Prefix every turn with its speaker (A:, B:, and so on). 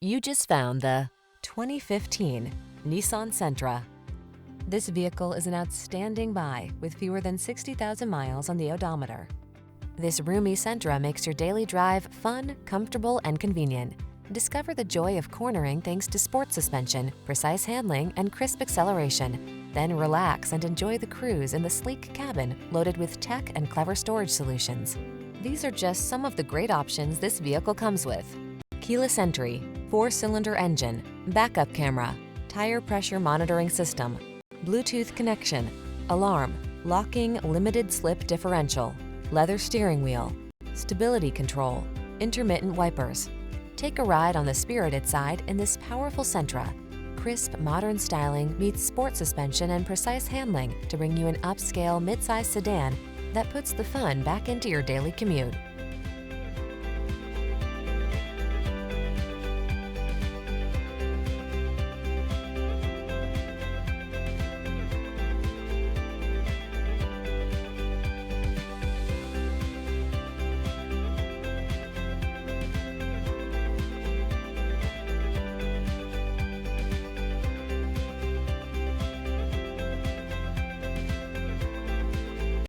A: You just found the 2015 Nissan Sentra. This vehicle is an outstanding buy with fewer than 60,000 miles on the odometer. This roomy Sentra makes your daily drive fun, comfortable, and convenient. Discover the joy of cornering thanks to sport suspension, precise handling, and crisp acceleration. Then relax and enjoy the cruise in the sleek cabin loaded with tech and clever storage solutions. These are just some of the great options this vehicle comes with: keyless entry, 4-cylinder engine, backup camera, tire pressure monitoring system, Bluetooth connection, alarm, locking limited slip differential, leather steering wheel, stability control, intermittent wipers. Take a ride on the spirited side in this powerful Sentra. Crisp, modern styling meets sport suspension and precise handling to bring you an upscale midsize sedan that puts the fun back into your daily commute.